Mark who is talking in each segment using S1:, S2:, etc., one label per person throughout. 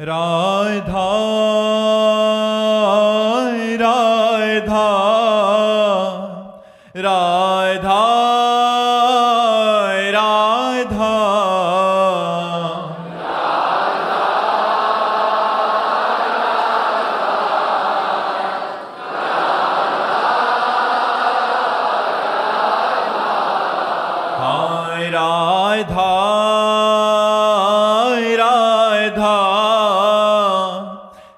S1: राधा राधा राधा राधा हाय राधा राधा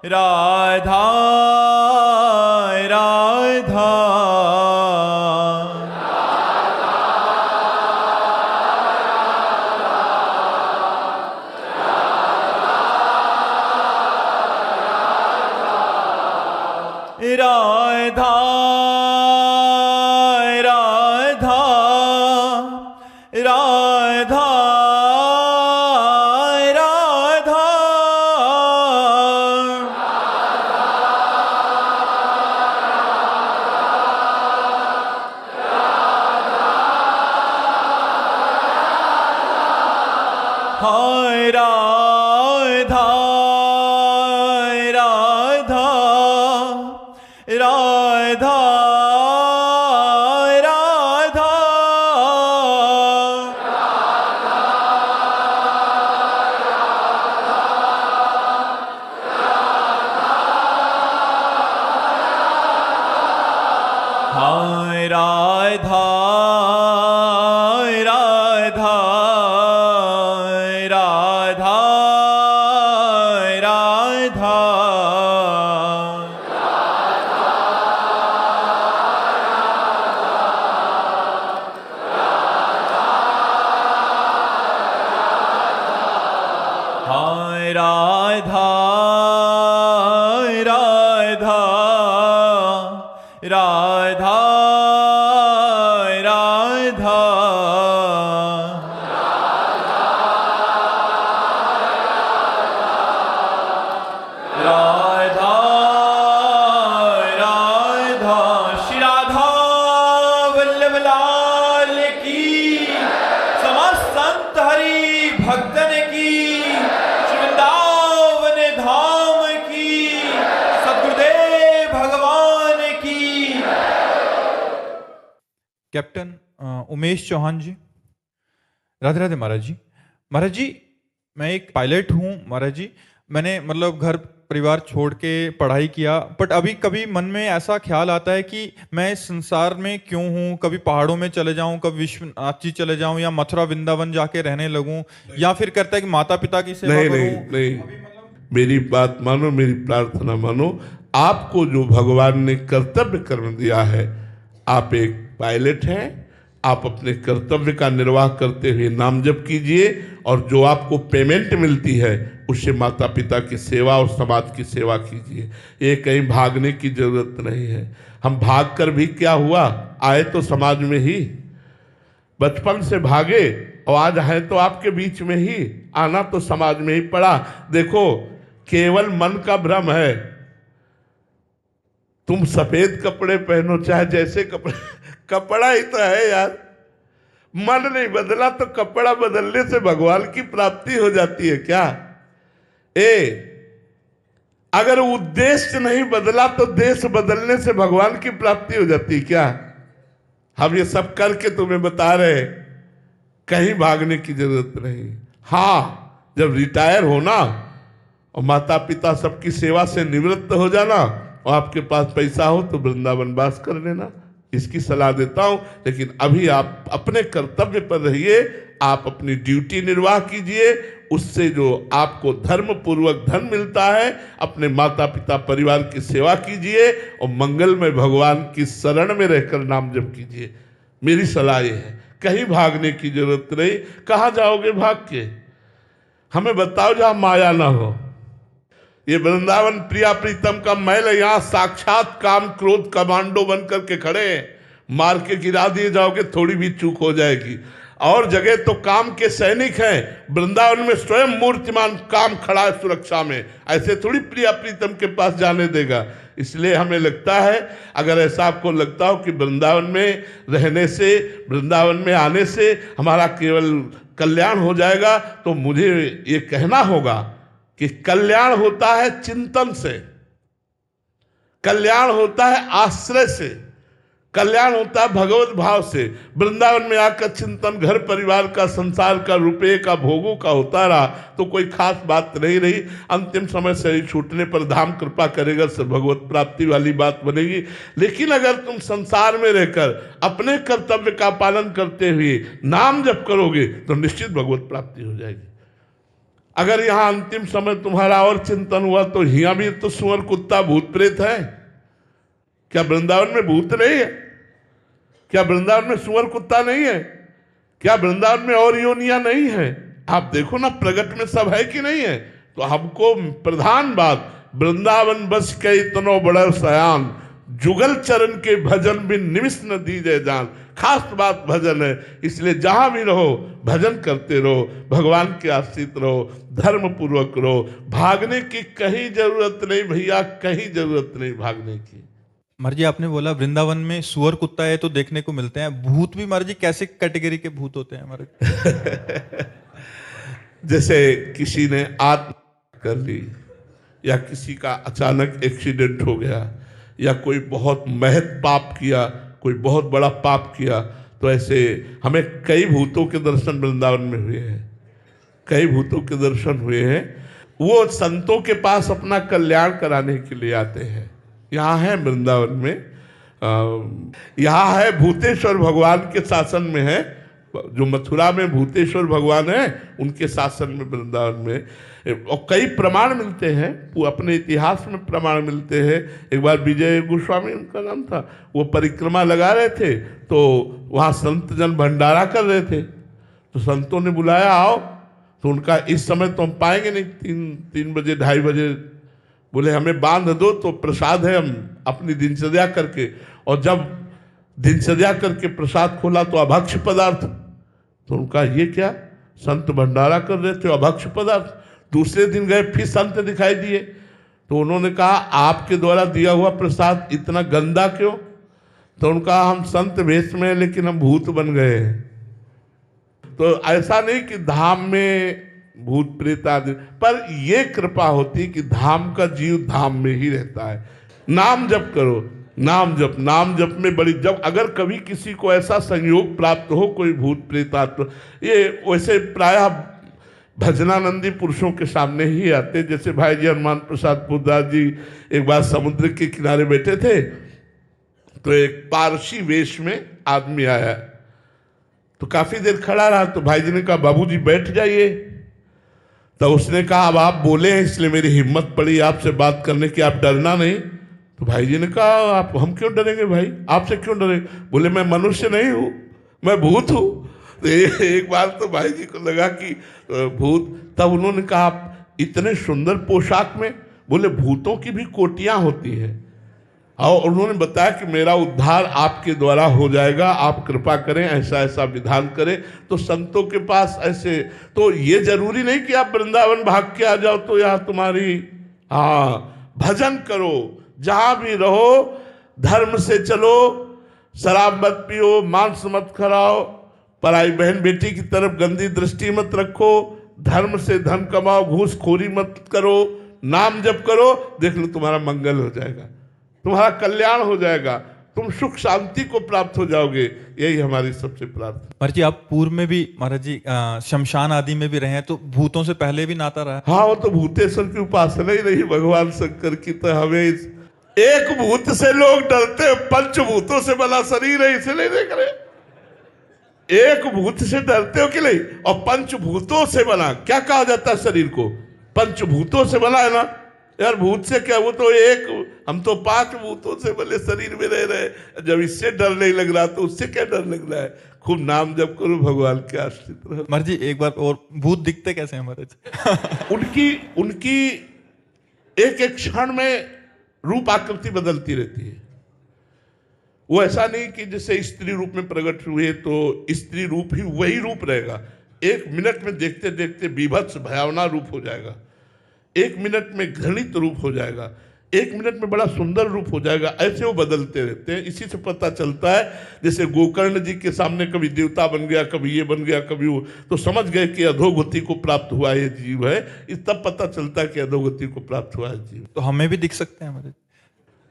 S1: राधा राधा राधा राधा राधा राधा हाय राधा राधा राधा राधा हाय राधा राधा राधा राधा हाय राधा राधा राधा राधा राधा राधा श्री राधा वल्लभ लाल की, समस्त संत हरि भक्तन की, श्री वृंदावन धाम की, सद्गुरुदेव भगवान की। कैप्टन उमेश चौहान जी। राधे राधे महाराज जी। महाराज जी, मैं एक पायलट हूँ महाराज जी। मैंने मतलब घर परिवार छोड़ के पढ़ाई किया, बट अभी कभी मन में ऐसा ख्याल आता है कि मैं इस संसार में क्यों हूँ। कभी पहाड़ों में चले जाऊं, कभी विश्वनाथ जी चले जाऊं, या मथुरा वृंदावन जाके रहने लगूं, या फिर करता है कि माता पिता की सेवा करूं।
S2: नहीं, मेरी बात मानो, मेरी प्रार्थना मानो। आपको जो भगवान ने कर्तव्य कर्म दिया है, आप एक पायलट हैं, आप अपने कर्तव्य का निर्वाह करते हुए नाम जप कीजिए, और जो आपको पेमेंट मिलती है उससे माता पिता की सेवा और समाज की सेवा कीजिए। ये कहीं भागने की जरूरत नहीं है। हम भाग कर भी क्या हुआ, आए तो समाज में ही, बचपन से भागे और आज है तो आपके बीच में ही, आना तो समाज में ही पड़ा। देखो, केवल मन का भ्रम है। तुम सफेद कपड़े पहनो, चाहे जैसे कपड़े, कपड़ा ही तो है यार। मन नहीं बदला तो कपड़ा बदलने से भगवान की प्राप्ति हो जाती है क्या? अगर उद्देश्य नहीं बदला तो देश बदलने से भगवान की प्राप्ति हो जाती है क्या? हम ये सब करके तुम्हें बता रहे, कहीं भागने की जरूरत नहीं। हाँ, जब रिटायर होना और माता पिता सबकी सेवा से निवृत्त हो जाना और आपके पास पैसा हो तो वृंदावन वास कर लेना, इसकी सलाह देता हूं। लेकिन अभी आप अपने कर्तव्य पर रहिए, आप अपनी ड्यूटी निर्वाह कीजिए, उससे जो आपको धर्म पूर्वक धन मिलता है, अपने माता पिता परिवार की सेवा कीजिए और मंगलमय भगवान की शरण में रहकर नाम जप कीजिए। मेरी सलाह ये है, कहीं भागने की जरूरत नहीं। कहाँ जाओगे भाग के? हमें बताओ जहां माया ना हो। ये वृंदावन प्रिया प्रीतम का महल, यहाँ साक्षात काम क्रोध कमांडो बन करके खड़े हैं। मार के गिरा दिए जाओगे, थोड़ी भी चूक हो जाएगी। और जगह तो काम के सैनिक हैं, वृंदावन में स्वयं मूर्तिमान काम खड़ा है सुरक्षा में। ऐसे थोड़ी प्रिया प्रीतम के पास जाने देगा। इसलिए हमें लगता है, अगर ऐसा आपको लगता हो कि वृंदावन में रहने से, वृंदावन में आने से हमारा केवल कल्याण हो जाएगा, तो मुझे ये कहना होगा कि कल्याण होता है चिंतन से, कल्याण होता है आश्रय से, कल्याण होता है भगवत भाव से। वृंदावन में आकर चिंतन घर परिवार का, संसार का, रुपये का, भोगों का होता रहा तो कोई खास बात नहीं रही। अंतिम समय शरीर छूटने पर धाम कृपा करेगा, सब भगवत प्राप्ति वाली बात बनेगी। लेकिन अगर तुम संसार में रहकर अपने कर्तव्य का पालन करते हुए नाम जप करोगे तो निश्चित भगवत प्राप्ति हो जाएगी। अगर यहाँ अंतिम समय तुम्हारा और चिंतन हुआ तो यहाँ भी तो सुअर कुत्ता भूत प्रेत है। क्या वृंदावन में भूत नहीं है? क्या वृंदावन में सुअर कुत्ता नहीं है? क्या वृंदावन में और योनियां नहीं है? आप देखो ना, प्रगट में सब है कि नहीं है? तो हमको प्रधान बात, वृंदावन बस के इतनो बड़ा सयान, जुगल चरण के भजन भी निमिष न दीजे जान। खास बात भजन है, इसलिए जहां भी रहो भजन करते रहो, भगवान के आश्रित रहो, धर्म पूर्वक रहो। भागने की कहीं जरूरत नहीं भैया, कहीं जरूरत नहीं भागने की।
S1: महाराज जी आपने बोला वृंदावन में सुअर कुत्ता है तो देखने को मिलते हैं, भूत भी महाराज जी कैसे कैटेगरी के भूत होते हैं हमारे?
S2: जैसे किसी ने आत्महत्या कर ली, या किसी का अचानक एक्सीडेंट हो गया, या कोई बहुत महत पाप किया, कोई बहुत बड़ा पाप किया, तो ऐसे हमें कई भूतों के दर्शन वृंदावन में हुए हैं, कई भूतों के दर्शन हुए हैं। वो संतों के पास अपना कल्याण कराने के लिए आते हैं। यहाँ है वृंदावन में, यहाँ है भूतेश्वर भगवान के शासन में है, जो मथुरा में भूतेश्वर भगवान है उनके शासन में वृंदावन में। और कई प्रमाण मिलते हैं, वो अपने इतिहास में प्रमाण मिलते हैं। एक बार विजय गोस्वामी उनका नाम था, वो परिक्रमा लगा रहे थे तो वहाँ संत जन भंडारा कर रहे थे, तो संतों ने बुलाया आओ, तो उनका इस समय तो हम पाएंगे नहीं, 3 बजे 2:30 बजे, बोले हमें बांध दो तो प्रसाद है, हम अपनी दिनचर्या करके। और जब दिनचर्या करके प्रसाद खोला तो अभक्ष पदार्थ, तो उनका ये क्या, संत भंडारा कर रहे थे अभक्ष पदार्थ। दूसरे दिन गए फिर संत दिखाई दिए, तो उन्होंने कहा आपके द्वारा दिया हुआ प्रसाद इतना गंदा क्यों? तो उनका हम संत वेश में लेकिन हम भूत बन गए हैं। तो ऐसा नहीं कि धाम में भूत प्रेत आदि, पर ये कृपा होती कि धाम का जीव धाम में ही रहता है। नाम जप करो, नाम जप में बड़ी, जब अगर कभी किसी को ऐसा संयोग प्राप्त हो कोई भूत प्रेत आत्मा, ये वैसे प्रायः भजनानंदी पुरुषों के सामने ही आते। जैसे भाई जी हनुमान प्रसाद पुरदास जी एक बार समुद्र के किनारे बैठे थे, तो एक पारसी वेश में आदमी आया, तो काफी देर खड़ा रहा, तो भाई जी ने कहा बाबूजी बैठ जाइए। तो उसने कहा अब आप बोले हैं इसलिए मेरी हिम्मत पड़ी आपसे बात करने की, आप डरना नहीं। तो भाई जी ने कहा आप, हम क्यों डरेंगे भाई, आपसे क्यों डरेंगे? बोले मैं मनुष्य नहीं हूँ, मैं भूत हूँ। तो एक बार तो भाई जी को लगा कि भूत, तब उन्होंने कहा आप इतने सुंदर पोशाक में, बोले भूतों की भी कोटियां होती हैं, और उन्होंने बताया कि मेरा उद्धार आपके द्वारा हो जाएगा, आप कृपा करें, ऐसा ऐसा विधान करें। तो संतों के पास ऐसे, तो ये जरूरी नहीं कि आप वृंदावन भाग के आ जाओ तो यहाँ तुम्हारी, हाँ भजन करो, जहां भी रहो धर्म से चलो, शराब मत पियो, मांस मत खाओ, पराई बहन बेटी की तरफ गंदी दृष्टि मत रखो, धर्म से धन कमाओ, घूसखोरी मत करो, नाम जप करो, देख लो तुम्हारा मंगल हो जाएगा, तुम्हारा कल्याण हो जाएगा, तुम सुख शांति को प्राप्त हो जाओगे। यही हमारी सबसे प्रार्थना।
S1: महाराज जी आप पूर्व में भी महाराज जी शमशान आदि में भी रहे हैं, तो भूतों से पहले भी नाता रहा है?
S2: हाँ, वो तो भूतेश्वर की उपासना ही रही भगवान शंकर की। तो हमें एक भूत से लोग डरते, पंचभूतों से बना शरीर है इसलिए देख रहे, एक भूत से डरते हो कि नहीं? और पंचभूतों से बना, क्या कहा जाता है शरीर को? पंचभूतों से बना है ना यार, भूत से क्या, वो तो एक, हम तो 5 भूतों से बने शरीर में रह रहे। जब इससे डर नहीं लग रहा तो उससे क्या डर लग रहा है? खूब नाम जप करो, भगवान के आश्रित रहो।
S1: महाराज जी एक बार और, भूत दिखते कैसे हैं महाराज?
S2: उनकी एक एक क्षण में रूप आकृति बदलती रहती है। वो ऐसा नहीं कि जैसे स्त्री रूप में प्रकट हुए तो स्त्री रूप ही वही रूप रहेगा, 1 मिनट में देखते देखते बीभत्स भयावना रूप हो जाएगा, 1 मिनट में घृणित रूप हो जाएगा, 1 मिनट में बड़ा सुंदर रूप हो जाएगा। ऐसे वो बदलते रहते हैं। इसी से पता चलता है, जैसे गोकर्ण जी के सामने कभी देवता बन गया, कभी ये बन गया, कभी वो, तो समझ गए कि अधोगति को प्राप्त हुआ ये जीव है। इस तब पता चलता है कि अधोगति को प्राप्त हुआ है जीव।
S1: तो हमें भी दिख सकते हैं हमारे।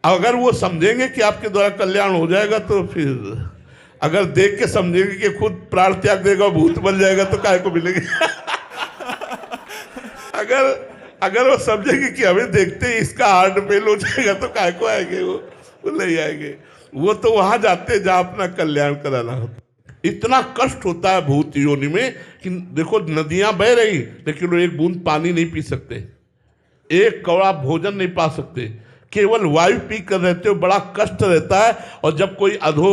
S2: अगर वो समझेंगे कि आपके द्वारा कल्याण हो जाएगा तो फिर, अगर देख के समझेंगे कि खुद प्राण त्याग देगा, भूत बन जाएगा, तो काय को मिलेंगे। अगर वो समझेंगे कि हमें देखते ही इसका हार्ट फेल हो जाएगा, तो काय को आएंगे, वो नहीं आएंगे। वो तो वहां जाते हैं जहां अपना कल्याण कराना होता। इतना कष्ट होता है भूत योनि में कि देखो, नदियां बह रही लेकिन वो एक बूंद पानी नहीं पी सकते, एक कौड़ा भोजन नहीं पा सकते, केवल वायु पी कर रहते हो। बड़ा कष्ट रहता है। और जब कोई अधो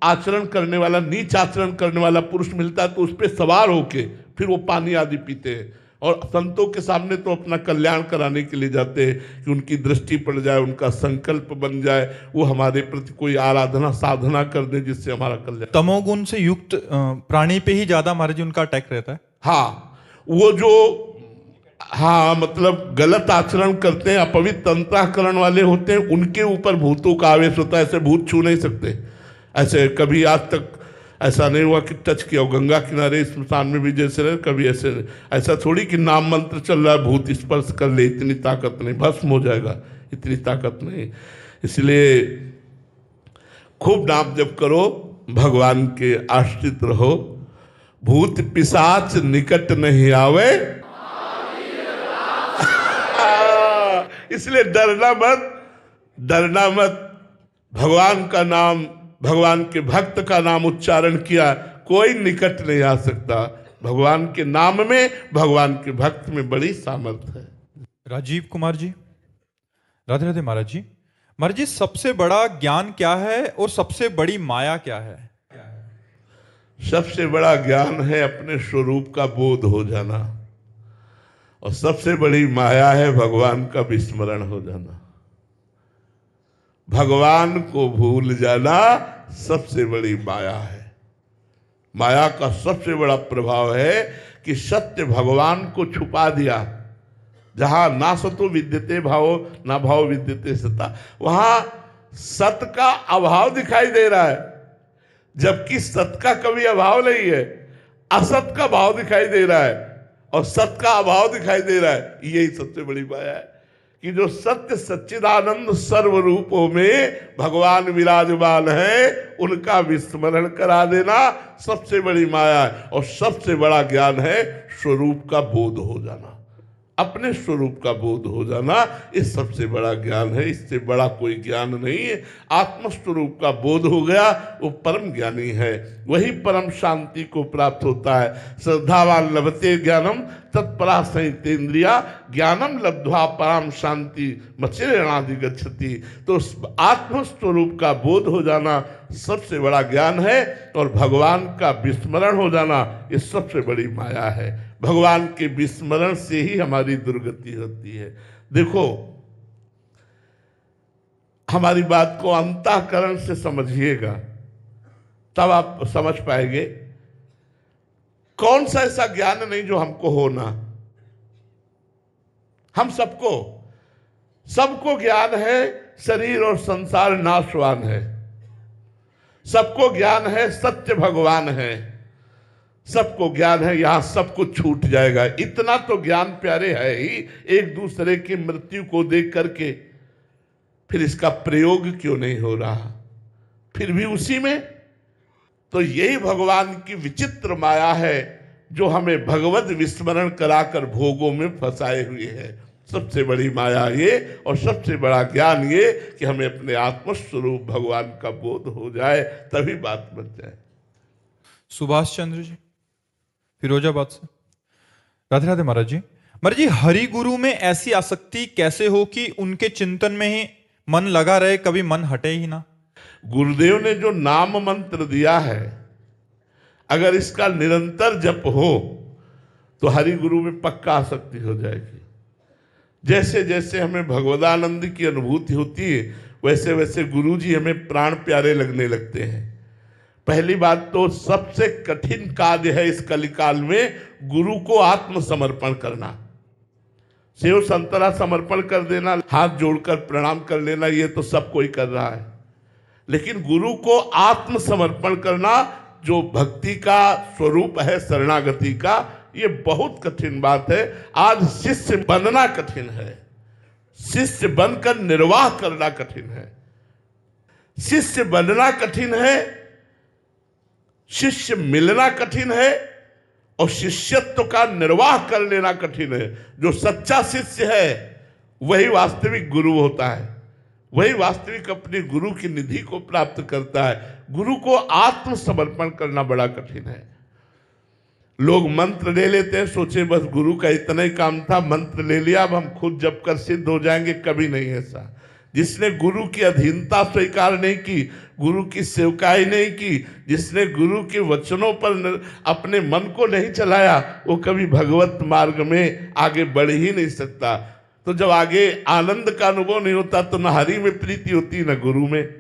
S2: आचरण करने वाला, नीच आचरण करने वाला पुरुष मिलता है तो उस पर सवार होके फिर वो पानी आदि पीते हैं। और संतों के सामने तो अपना कल्याण कराने के लिए जाते हैं कि उनकी दृष्टि पड़ जाए, उनका संकल्प बन जाए, वो हमारे प्रति कोई आराधना साधना कर दे जिससे हमारा कल्याण।
S1: तमोगुण से युक्त प्राणी पे ही ज्यादा महाराज जी उनका अटैक रहता है।
S2: हाँ, वो जो, हाँ मतलब गलत आचरण करते हैं, अपवित्र अंतःकरण वाले होते हैं, उनके ऊपर भूतों का आवेश होता है। ऐसे भूत छू नहीं सकते। ऐसे कभी आज तक ऐसा नहीं हुआ कि टच किया हो। गंगा किनारे स्मशान में भी जैसे रहे, कभी ऐसा थोड़ी कि नाम मंत्र चल रहा है, भूत स्पर्श कर ले, इतनी ताकत नहीं, भस्म हो जाएगा, इतनी ताकत नहीं। इसलिए खूब नाम जप करो, भगवान के आश्रित रहो, भूत पिशाच निकट नहीं आवे। इसलिए डरना मत। भगवान का नाम, भगवान के भक्त का नाम उच्चारण किया, कोई निकट नहीं आ सकता। भगवान के नाम में, भगवान के भक्त में बड़ी सामर्थ्य है।
S1: राजीव कुमार जी, राधे राधे महाराज जी। महाराज जी, सबसे बड़ा ज्ञान क्या है और सबसे बड़ी माया क्या है?
S2: सबसे बड़ा ज्ञान है अपने स्वरूप का बोध हो जाना, और सबसे बड़ी माया है भगवान का विस्मरण हो जाना। भगवान को भूल जाना सबसे बड़ी माया है। माया का सबसे बड़ा प्रभाव है कि सत्य भगवान को छुपा दिया। जहां ना सतो विद्यते भावो, ना भाव विद्यते सता, वहां सत्य का अभाव दिखाई दे रहा है, जबकि सत्य का कभी अभाव नहीं है। असत का भाव दिखाई दे रहा है और सत्य का अभाव दिखाई दे रहा है। यही सबसे बड़ी माया है कि जो सत्य सच्चिदानंद सर्वरूपों में भगवान विराजमान है, उनका विस्मरण करा देना सबसे बड़ी माया है। और सबसे बड़ा ज्ञान है स्वरूप का बोध हो जाना, अपने स्वरूप का बोध हो जाना, ये सबसे बड़ा ज्ञान है। इससे बड़ा कोई ज्ञान नहीं है। आत्मस्वरूप का बोध हो गया, वो परम ज्ञानी है, वही परम शांति को प्राप्त होता है। श्रद्धावान लभते ज्ञानम तत्परा संहितेन्द्रिया, ज्ञानम लब्ध्वा परम शांति मचिरेणादि गच्छति। तो आत्मस्वरूप का बोध हो जाना सबसे बड़ा ज्ञान है, और भगवान का विस्मरण हो जाना ये सबसे बड़ी माया है। भगवान के विस्मरण से ही हमारी दुर्गति होती है। देखो, हमारी बात को अंतःकरण से समझिएगा, तब आप समझ पाएंगे। कौन सा ऐसा ज्ञान नहीं जो हमको होना? हम सबको ज्ञान है शरीर और संसार नाशवान है। सबको ज्ञान है सत्य भगवान है। सबको ज्ञान है यहां सब कुछ छूट जाएगा। इतना तो ज्ञान प्यारे है ही, एक दूसरे की मृत्यु को देख करके फिर इसका प्रयोग क्यों नहीं हो रहा? फिर भी उसी में तो यही भगवान की विचित्र माया है जो हमें भगवत विस्मरण कराकर भोगों में फंसाए हुए है। सबसे बड़ी माया ये, और सबसे बड़ा ज्ञान ये कि हमें अपने आत्मस्वरूप भगवान का बोध हो जाए, तभी बात बन जाए।
S1: सुभाष चंद्र जी, फिरोजाबाद से। राधे राधे महाराज जी। महाराज जी, हरि गुरु में ऐसी आसक्ति कैसे हो कि उनके चिंतन में ही मन लगा रहे, कभी मन हटे ही ना?
S2: गुरुदेव ने जो नाम मंत्र दिया है, अगर इसका निरंतर जप हो तो हरि गुरु में पक्का आसक्ति हो जाएगी। जैसे जैसे हमें भगवदानंद की अनुभूति होती है, वैसे वैसे गुरु जी हमें प्राण प्यारे लगने लगते हैं। पहली बात तो सबसे कठिन कार्य है इस कलिकाल में गुरु को आत्मसमर्पण करना। सेव संतरा समर्पण कर देना, हाथ जोड़कर प्रणाम कर लेना, ये तो सब कोई कर रहा है। लेकिन गुरु को आत्मसमर्पण करना, जो भक्ति का स्वरूप है, शरणागति का, ये बहुत कठिन बात है। आज शिष्य बनना कठिन है, शिष्य बनकर निर्वाह करना कठिन है। शिष्य बनना कठिन है, शिष्य मिलना कठिन है, और शिष्यत्व का निर्वाह कर लेना कठिन है। जो सच्चा शिष्य है वही वास्तविक गुरु होता है, वही वास्तविक अपने गुरु की निधि को प्राप्त करता है। गुरु को आत्मसमर्पण करना बड़ा कठिन है। लोग मंत्र ले लेते हैं, सोचे बस गुरु का इतना ही काम था, मंत्र ले लिया, अब हम खुद जप कर सिद्ध हो जाएंगे। कभी नहीं ऐसा। जिसने गुरु की अधीनता स्वीकार नहीं की, गुरु की सेवकाई नहीं की, जिसने गुरु के वचनों पर अपने मन को नहीं चलाया, वो कभी भगवत मार्ग में आगे बढ़ ही नहीं सकता। तो जब आगे आनंद का अनुभव नहीं होता तो न हरि में प्रीति होती न गुरु में।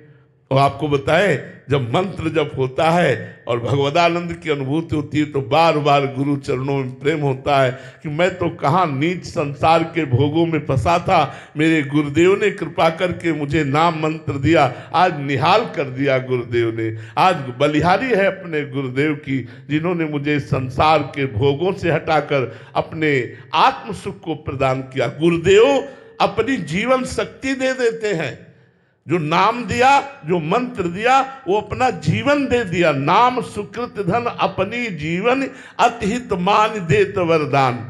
S2: और आपको बताएं, जब मंत्र जप होता है और भगवदानंद की अनुभूति होती है तो बार बार गुरु चरणों में प्रेम होता है कि मैं तो कहाँ नीच संसार के भोगों में फंसा था, मेरे गुरुदेव ने कृपा करके मुझे नाम मंत्र दिया, आज निहाल कर दिया गुरुदेव ने। आज बलिहारी है अपने गुरुदेव की, जिन्होंने मुझे संसार के भोगों से हटाकर अपने आत्म सुख को प्रदान किया। गुरुदेव अपनी जीवन शक्ति दे देते हैं। जो नाम दिया, जो मंत्र दिया, वो अपना जीवन दे दिया। नाम सुकृत धन अपनी जीवन अतिहित मान देत वरदान।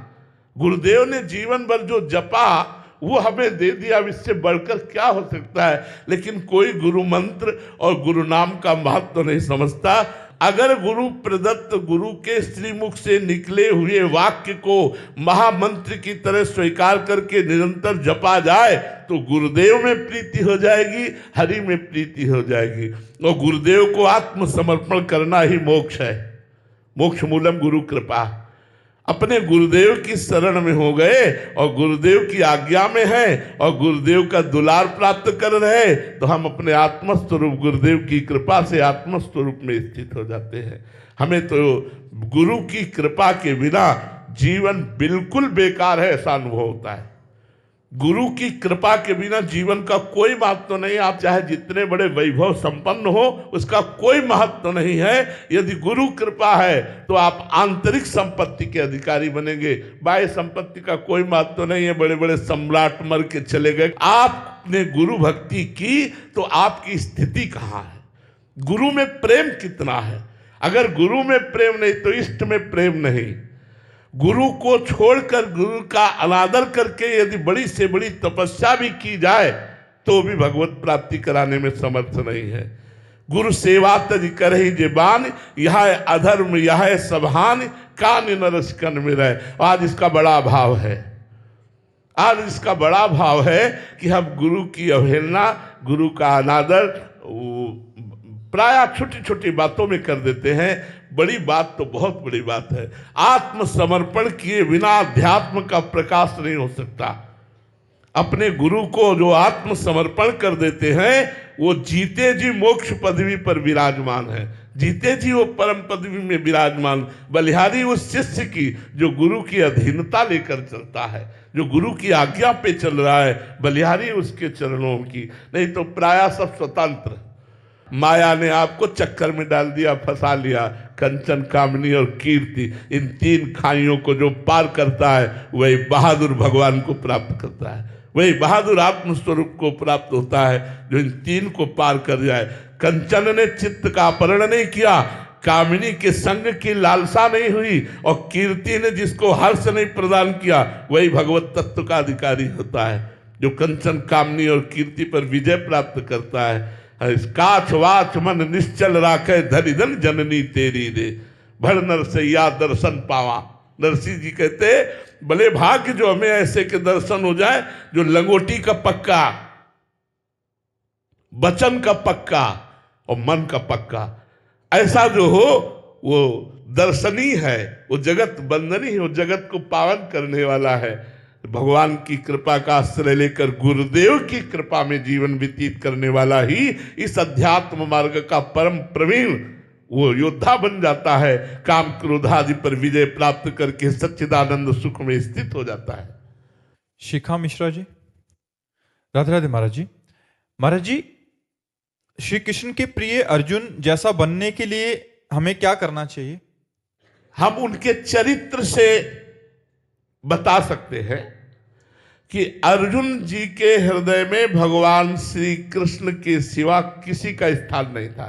S2: गुरुदेव ने जीवन भर जो जपा वो हमें दे दिया, अब इससे बढ़कर क्या हो सकता है। लेकिन कोई गुरु मंत्र और गुरु नाम का महत्व नहीं समझता। अगर गुरु प्रदत्त, गुरु के श्रीमुख से निकले हुए वाक्य को महामंत्र की तरह स्वीकार करके निरंतर जपा जाए तो गुरुदेव में प्रीति हो जाएगी, हरि में प्रीति हो जाएगी। और गुरुदेव को आत्मसमर्पण करना ही मोक्ष है। मोक्ष मूलम गुरु कृपा। अपने गुरुदेव की शरण में हो गए और गुरुदेव की आज्ञा में है और गुरुदेव का दुलार प्राप्त कर रहे, तो हम अपने आत्मस्वरूप गुरुदेव की कृपा से आत्मस्वरूप में स्थित हो जाते हैं। हमें तो गुरु की कृपा के बिना जीवन बिल्कुल बेकार है, ऐसा अनुभव होता है। गुरु की कृपा के बिना जीवन का कोई महत्व नहीं। आप चाहे जितने बड़े वैभव संपन्न हो, उसका कोई महत्व नहीं है। यदि गुरु कृपा है तो आप आंतरिक संपत्ति के अधिकारी बनेंगे, बाह्य संपत्ति का कोई महत्व नहीं है। बड़े बड़े सम्राट मर के चले गए, आपने गुरु भक्ति की तो आपकी स्थिति कहाँ है, गुरु में प्रेम कितना है। अगर गुरु में प्रेम नहीं तो इष्ट में प्रेम नहीं। गुरु को छोड़कर, गुरु का अनादर करके यदि बड़ी से बड़ी तपस्या भी की जाए तो भी भगवत प्राप्ति कराने में समर्थ नहीं है। गुरु सेवा तज करहि जेबान, यह अधर्म यह सबहान, कान नरस कन में रहे। आज इसका बड़ा अभाव है। आज इसका बड़ा भाव है कि हम गुरु की अवहेलना, गुरु का अनादर प्राय छोटी छोटी बातों में कर देते हैं। बड़ी बात तो बहुत बड़ी बात है। आत्मसमर्पण किए बिना अध्यात्म का प्रकाश नहीं हो सकता। अपने गुरु को जो आत्मसमर्पण कर देते हैं वो जीते जी मोक्ष पदवी पर विराजमान है, जीते जी वो परम पदवी में विराजमान। बलिहारी उस शिष्य की जो गुरु की अधीनता लेकर चलता है, जो गुरु की आज्ञा पे चल रहा है, बलिहारी उसके चरणों की। नहीं तो प्राय सब स्वतंत्र। माया ने आपको चक्कर में डाल दिया, फंसा लिया। कंचन, कामनी और कीर्ति, इन तीन खाइयों को जो पार करता है वही बहादुर भगवान को प्राप्त करता है। वही बहादुर आत्मस्वरूप को प्राप्त होता है जो इन तीन को पार कर जाए। कंचन ने चित्त का अपहरण नहीं किया, कामिनी के संग की लालसा नहीं हुई, और कीर्ति ने जिसको हर्ष नहीं प्रदान किया, वही भगवत तत्व का अधिकारी होता है। जो कंचन, कामनी और कीर्ति पर विजय प्राप्त करता है। काछ वाच मन निश्चल राखे, धनि धन जननी तेरी रे, भर नरसैया दर्शन पावा। नरसिंह जी कहते भले भाग्य जो हमें ऐसे के दर्शन हो जाए जो लंगोटी का पक्का, वचन का पक्का और मन का पक्का, ऐसा जो हो वो दर्शनीय है, वो जगत बंदनी है, वो जगत को पावन करने वाला है। भगवान की कृपा का आश्रय लेकर गुरुदेव की कृपा में जीवन व्यतीत करने वाला ही इस अध्यात्म मार्ग का परम प्रवीण वो योद्धा बन जाता है। काम क्रोध आदि पर विजय प्राप्त करके सच्चिदानंद सुख में स्थित हो जाता है।
S1: शिखा मिश्रा जी। राधे राधे महाराज जी। महाराज जी, श्री कृष्ण के प्रिय अर्जुन जैसा बनने के लिए हमें क्या करना चाहिए?
S2: हम उनके चरित्र से बता सकते हैं कि अर्जुन जी के हृदय में भगवान श्री कृष्ण के सिवा किसी का स्थान नहीं था।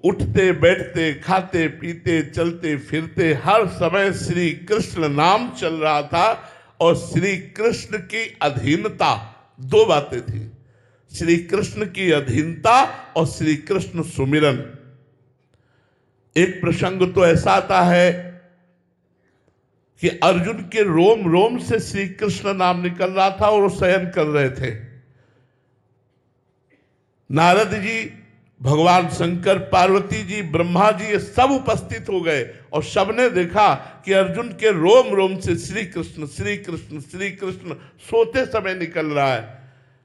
S2: उठते बैठते खाते पीते चलते फिरते हर समय श्री कृष्ण नाम चल रहा था और श्री कृष्ण की अधीनता, दो बातें थी, श्री कृष्ण की अधीनता और श्री कृष्ण सुमिरन। एक प्रसंग तो ऐसा आता है कि अर्जुन के रोम रोम से श्री कृष्ण नाम निकल रहा था और वो शयन कर रहे थे। नारद जी, भगवान शंकर, पार्वती जी, ब्रह्मा जी, ये सब उपस्थित हो गए और सबने देखा कि अर्जुन के रोम रोम से श्री कृष्ण श्री कृष्ण श्री कृष्ण सोते समय निकल रहा है।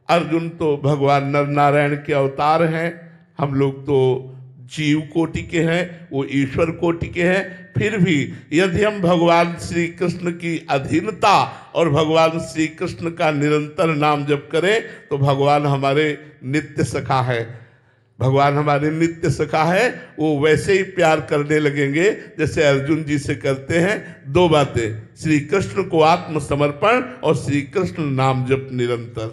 S2: अर्जुन तो भगवान नर नारायण के अवतार हैं, हम लोग तो जीव कोटि के हैं, वो ईश्वर कोटि के हैं। फिर भी यदि हम भगवान श्री कृष्ण की अधीनता और भगवान श्री कृष्ण का निरंतर नाम जप करें तो भगवान हमारे नित्य सखा है। भगवान हमारे नित्य सखा है, वो वैसे ही प्यार करने लगेंगे जैसे अर्जुन जी से करते हैं। दो बातें, श्री कृष्ण को आत्मसमर्पण और श्री कृष्ण नाम जप निरंतर।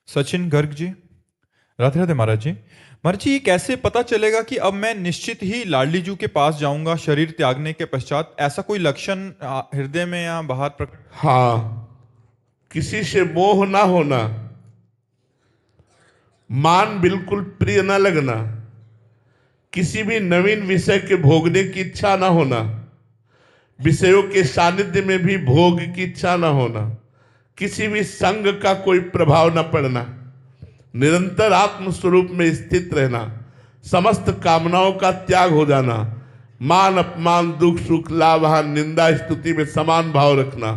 S1: सचिन गर्ग जी। राधे राधे महाराज जी। महाराज जी, ये कैसे पता चलेगा कि अब मैं निश्चित ही लाडली जी के पास जाऊंगा शरीर त्यागने के पश्चात? ऐसा कोई लक्षण हृदय में या बाहर प्रकट?
S2: हाँ, किसी से मोह ना होना, मान बिल्कुल प्रिय ना लगना, किसी भी नवीन विषय के भोगने की इच्छा ना होना, विषयों के सानिध्य में भी भोग की इच्छा ना होना, किसी भी संग का कोई प्रभाव न पड़ना, निरंतर आत्म स्वरूप में स्थित रहना, समस्त कामनाओं का त्याग हो जाना, मान अपमान दुख सुख लाभ हानि निंदा स्तुति में समान भाव रखना।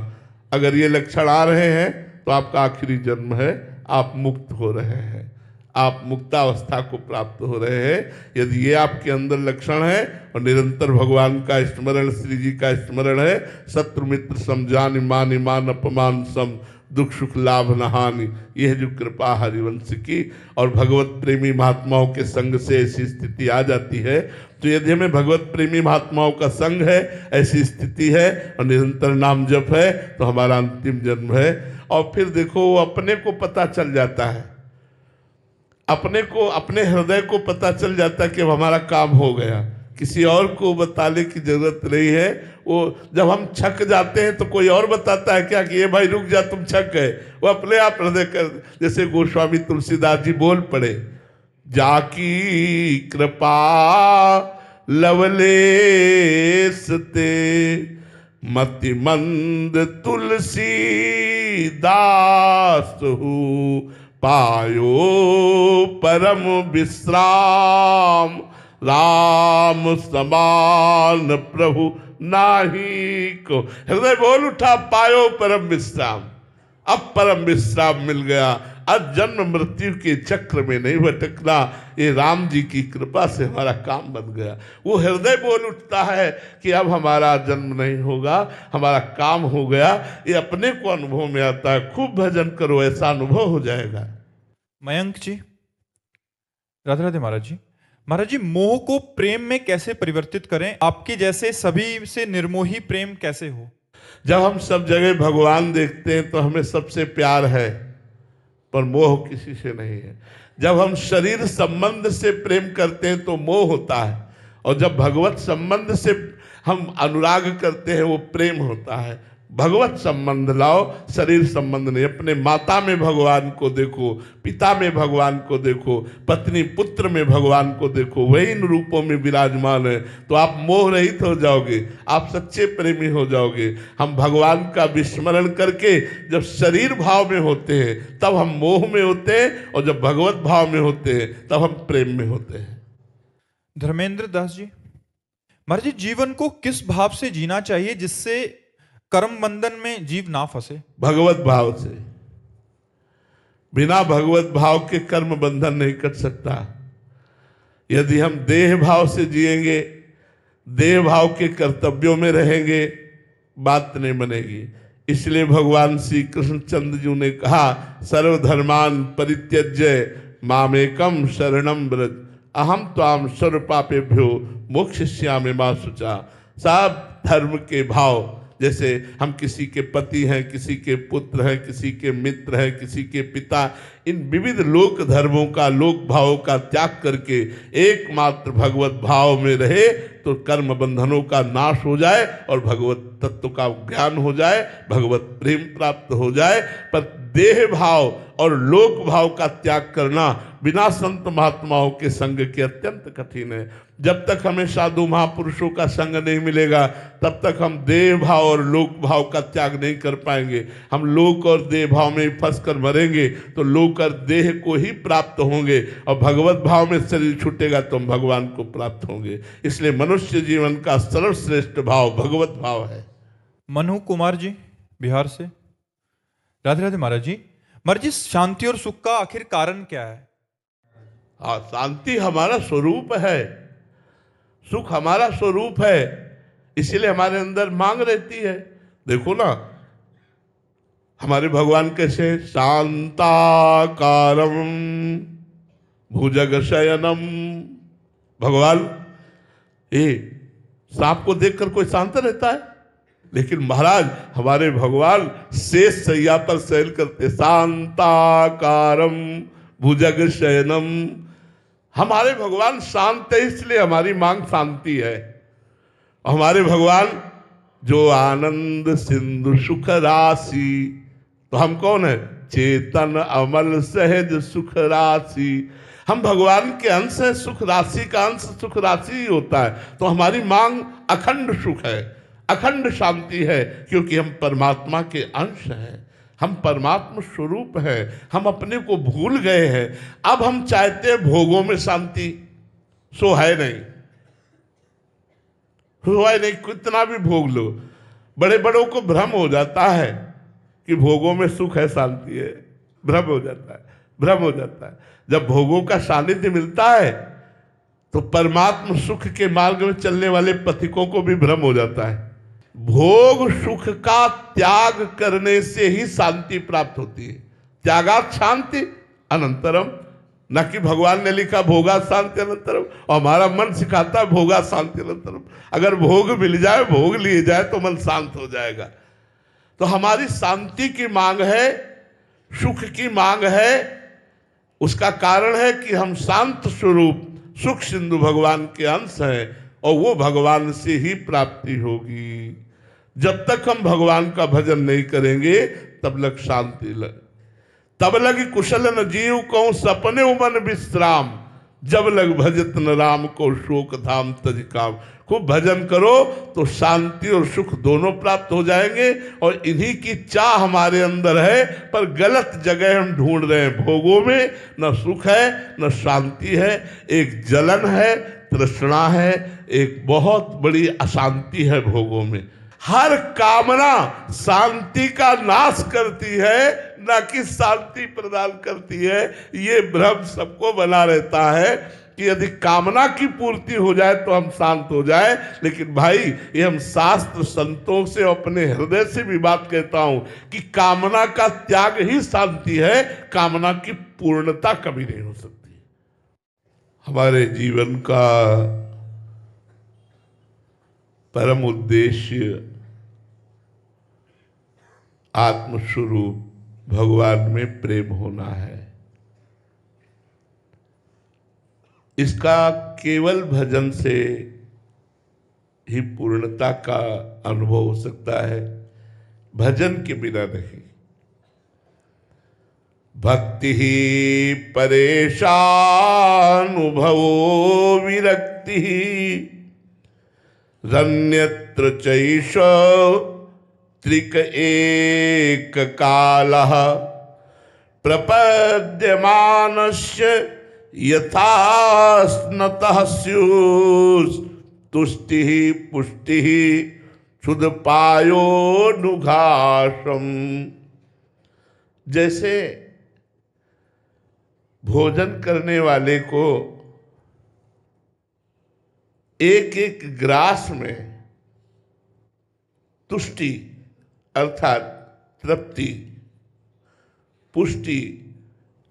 S2: अगर ये लक्षण आ रहे हैं तो आपका आखिरी जन्म है, आप मुक्त हो रहे हैं, आप मुक्तावस्था को प्राप्त हो रहे हैं। यदि ये आपके अंदर लक्षण है और निरंतर भगवान का स्मरण, श्री जी का स्मरण है, शत्रु मित्र समझान मान ईमान अपमान सम दुख सुख लाभ न हानि, यह जो कृपा हरिवंश की और भगवत प्रेमी महात्माओं के संग से ऐसी स्थिति आ जाती है, तो यदि हमें भगवत प्रेमी महात्माओं का संग है, ऐसी स्थिति है और निरंतर नाम जप है, तो हमारा अंतिम जन्म है। और फिर देखो, वो अपने को पता चल जाता है, अपने को, अपने हृदय को पता चल जाता है कि अब हमारा काम हो गया, किसी और को बताने की जरूरत नहीं है। वो जब हम छक जाते हैं तो कोई और बताता है क्या कि ये भाई रुक जा, तुम छक गए? वो अपने आप हृदय कर, जैसे गोस्वामी तुलसीदास जी बोल पड़े, जाकी कृपा लवलेस ते मति मंद तुलसी दास हूँ, पायो परम विश्राम, राम समान प्रभु नाही को। हृदय बोल उठा, पायो परम विश्राम, अब परम विश्राम मिल गया, अब जन्म मृत्यु के चक्र में नहीं भटकना, ये राम जी की कृपा से हमारा काम बन गया। वो हृदय बोल उठता है कि अब हमारा जन्म नहीं होगा, हमारा काम हो गया। ये अपने को अनुभव में आता है। खूब भजन करो, ऐसा अनुभव हो जाएगा।
S1: मयंक जी। राधे राधे महाराज जी। महाराज जी, मोह को प्रेम में कैसे परिवर्तित करें? आपके जैसे सभी से निर्मोही प्रेम कैसे हो?
S2: जब हम सब जगह भगवान देखते हैं तो हमें सबसे प्यार है, पर मोह किसी से नहीं है। जब हम शरीर संबंध से प्रेम करते हैं तो मोह होता है, और जब भगवत संबंध से हम अनुराग करते हैं वो प्रेम होता है। भगवत संबंध लाओ, शरीर संबंध नहीं। अपने माता में भगवान को देखो, पिता में भगवान को देखो, पत्नी पुत्र में भगवान को देखो, वही इन रूपों में विराजमान है, तो आप मोह रहित हो जाओगे, आप सच्चे प्रेमी हो जाओगे। हम भगवान का विस्मरण करके जब शरीर भाव में होते हैं तब हम मोह में होते हैं, और जब भगवत भाव में होते हैं तब हम प्रेम में होते हैं।
S1: धर्मेंद्र दास जी। महाराज जी, जीवन को किस भाव से जीना चाहिए जिससे कर्म बंधन में जीव ना फंसे?
S2: भगवत भाव से। बिना भगवत भाव के कर्म बंधन नहीं कट सकता। यदि हम देह भाव से जिएंगे, देह भाव के कर्तव्यों में रहेंगे, बात नहीं बनेगी। इसलिए भगवान श्री कृष्णचंद्र जी ने कहा सर्वधर्मान परित्यज्य मामेकम शरणम व्रज अहम त्वाम सर्व पापेभ्यो मोक्षयिष्यामि मा शुचा। सब धर्म के भाव, जैसे हम किसी के पति हैं, किसी के पुत्र हैं, किसी के मित्र हैं, किसी के पिता, इन विविध लोक धर्मों का, लोक भावों का त्याग करके एकमात्र भगवत भाव में रहे तो कर्म बंधनों का नाश हो जाए और भगवत तत्व का ज्ञान हो जाए, भगवत प्रेम प्राप्त हो जाए। पर देह भाव और लोक भाव का त्याग करना बिना संत महात्माओं के संग के अत्यंत कठिन है। जब तक हमें साधु महापुरुषों का संग नहीं मिलेगा तब तक हम देह भाव और लोक भाव का त्याग नहीं कर पाएंगे। हम लोक और देह भाव में फंस कर मरेंगे तो लोक और देह को ही प्राप्त होंगे और भगवत भाव में शरीर छूटेगा तो हम भगवान को प्राप्त होंगे। इसलिए मनुष्य जीवन का सर्वश्रेष्ठ भाव भगवत भाव है।
S1: मनु कुमार जी बिहार से, राधे राधे महाराज जी। महाराज जी, शांति और सुख का आखिर कारण क्या है?
S2: हाँ, शांति हमारा स्वरूप है, सुख हमारा स्वरूप है, इसीलिए हमारे अंदर मांग रहती है। देखो ना, हमारे भगवान कैसे शांताकारम भुजग शयनम। भगवान सांप को देखकर कोई शांत रहता है, लेकिन महाराज हमारे भगवान शेष शैया पर शयन करते। शांताकारम भुजग शयनम। हमारे भगवान शांत है, इसलिए हमारी मांग शांति है। हमारे भगवान जो आनंद सिंधु सुख राशि, तो हम कौन है? चेतन अमल सहज सुख राशि। हम भगवान के अंश है, सुख राशि का अंश सुख राशि ही होता है। तो हमारी मांग अखंड सुख है, अखंड शांति है, क्योंकि हम परमात्मा के अंश हैं, हम परमात्मा स्वरूप हैं। हम अपने को भूल गए हैं। अब हम चाहते हैं भोगों में शांति, सो है नहीं, हुआ नहीं। कितना भी भोग लो, बड़े बड़ों को भ्रम हो जाता है कि भोगों में सुख है, शांति है। भ्रम हो जाता है, भ्रम हो जाता है। जब भोगों का सानिध्य मिलता है तो परमात्मा सुख के मार्ग में चलने वाले पथिकों को भी भ्रम हो जाता है। भोग सुख का त्याग करने से ही शांति प्राप्त होती है। त्यागात शांति अनंतरम, न कि भगवान ने लिखा भोगा शांति अनंतरम, और हमारा मन सिखाता है भोगा शांति अनंतरम। अगर भोग मिल जाए, भोग लिए जाए तो मन शांत हो जाएगा। तो हमारी शांति की मांग है, सुख की मांग है। उसका कारण है कि हम शांत स्वरूप सुख सिंधु भगवान के अंश हैं और वो भगवान से ही प्राप्ति होगी। जब तक हम भगवान का भजन नहीं करेंगे तब लग शांति लग, तब लग कुशल न जीव को सपने उमन विश्राम, जब लग भजत न राम को शोक धाम तज काम। खूब भजन करो तो शांति और सुख दोनों प्राप्त हो जाएंगे। और इन्हीं की चाह हमारे अंदर है, पर गलत जगह हम ढूंढ रहे हैं। भोगों में न सुख है न शांति है, एक जलन है, तृष्णा है, एक बहुत बड़ी अशांति है भोगों में। हर कामना शांति का नाश करती है, ना कि शांति प्रदान करती है। ये भ्रम सबको बना रहता है कि यदि कामना की पूर्ति हो जाए तो हम शांत हो जाए। लेकिन भाई, ये हम शास्त्र संतों से, अपने हृदय से भी बात कहता हूं कि कामना का त्याग ही शांति है, कामना की पूर्णता कभी नहीं हो सकती। हमारे जीवन का परम उद्देश्य आत्मस्वरूप भगवान में प्रेम होना है। इसका केवल भजन से ही पूर्णता का अनुभव हो सकता है, भजन के बिना नहीं। भक्ति ही परेशानुभवो विरक्ति रन्यत्र चैष त्रिक एक कालः प्रपद्यमानस्य यथा स्नतः स्युस् तुष्टि पुष्टि क्षुद पायोनुघासम। जैसे भोजन करने वाले को एक एक ग्रास में तुष्टि अर्थात तृप्ति, पुष्टि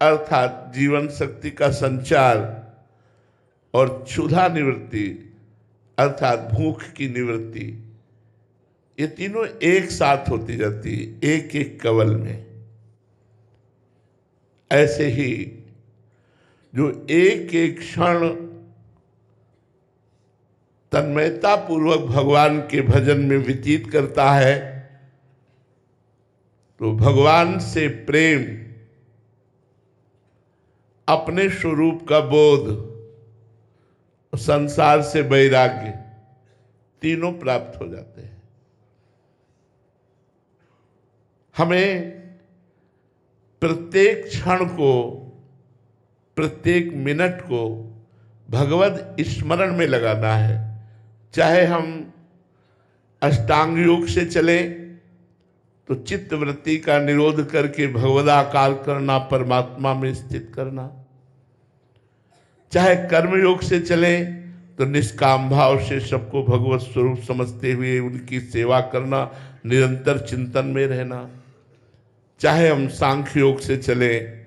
S2: अर्थात जीवन शक्ति का संचार, और क्षुधा निवृत्ति अर्थात भूख की निवृत्ति, ये तीनों एक साथ होती जाती है एक एक कवल में। ऐसे ही जो एक एक क्षण तन्मयता पूर्वक भगवान के भजन में व्यतीत करता है, तो भगवान से प्रेम, अपने स्वरूप का बोध, संसार से वैराग्य, तीनों प्राप्त हो जाते हैं। हमें प्रत्येक क्षण को, प्रत्येक मिनट को भगवत स्मरण में लगाना है। चाहे हम अष्टांग योग से चलें तो चित्त वृत्ति का निरोध करके भगवदाकार करना, परमात्मा में स्थित करना, चाहे कर्म योग से चलें तो निष्काम भाव से सबको भगवत स्वरूप समझते हुए उनकी सेवा करना, निरंतर चिंतन में रहना, चाहे हम सांख्य योग से चलें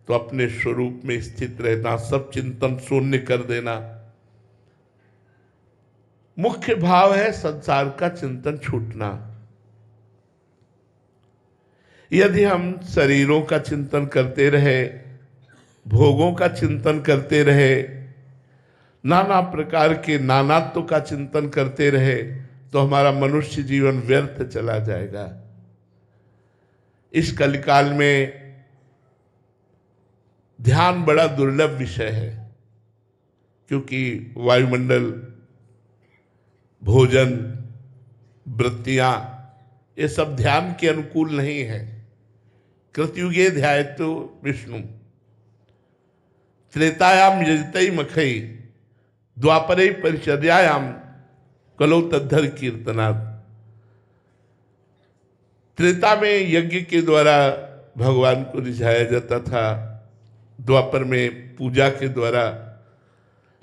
S2: तो अपने स्वरूप में स्थित रहना, सब चिंतन शून्य कर देना। मुख्य भाव है संसार का चिंतन छूटना। यदि हम शरीरों का चिंतन करते रहे, भोगों का चिंतन करते रहे, नाना प्रकार के नानात्व का चिंतन करते रहे, तो हमारा मनुष्य जीवन व्यर्थ चला जाएगा। इस कलिकाल में ध्यान बड़ा दुर्लभ विषय है, क्योंकि वायुमंडल, भोजन, वृत्तियां, ये सब ध्यान के अनुकूल नहीं है। कृतयुगे ध्यायतो विष्णु, त्रेतायाम यजतई मखई, द्वापरे परिचर्यायाम कलो तद्धर कीर्तनात्। त्रेता में यज्ञ के द्वारा भगवान को रिझाया जाता था, द्वापर में पूजा के द्वारा,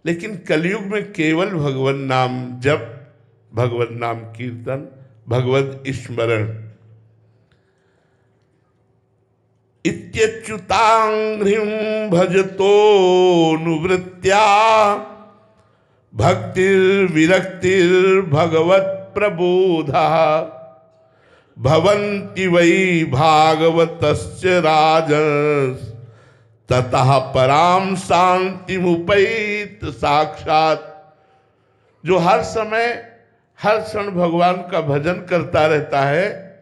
S2: लेकिन कलयुग में केवल भगवान नाम जप, भगवत नाम कीर्तन, भगवत स्मरण। इत्यच्युतांघ्रिं भजतो नुवृत्त्या, भक्तिर्विरक्तिर्भगवत प्रबोधा, भवन्ति वै भागवतस्य राजन्, ततः पराम शांतिमुपैत साक्षात्। जो हर समय हर क्षण भगवान का भजन करता रहता है,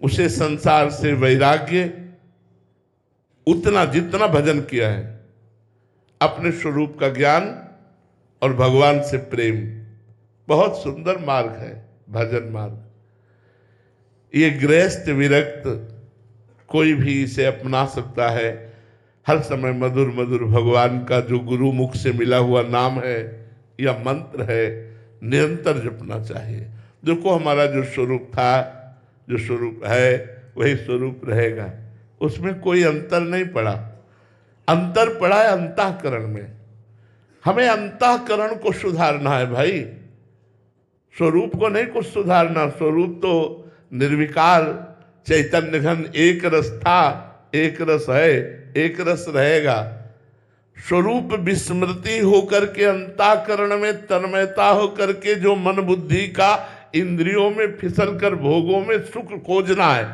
S2: उसे संसार से वैराग्य, उतना जितना भजन किया है, अपने स्वरूप का ज्ञान और भगवान से प्रेम, बहुत सुंदर मार्ग है भजन मार्ग। ये गृहस्थ विरक्त कोई भी इसे अपना सकता है। हर समय मधुर मधुर भगवान का जो गुरु मुख से मिला हुआ नाम है या मंत्र है, निरंतर जपना चाहिए। देखो हमारा जो स्वरूप था, जो स्वरूप है, वही स्वरूप रहेगा, उसमें कोई अंतर नहीं पड़ा। अंतर पड़ा है अंतःकरण में। हमें अंतःकरण को सुधारना है भाई, स्वरूप को नहीं कुछ सुधारना। स्वरूप तो निर्विकार चैतन्य घन एक रस था, एक रस है, एक रस रहेगा। स्वरूप विस्मृति होकर के अंतःकरण में तन्मयता होकर के जो मन बुद्धि का इंद्रियों में फिसल कर भोगों में सुख खोजना है,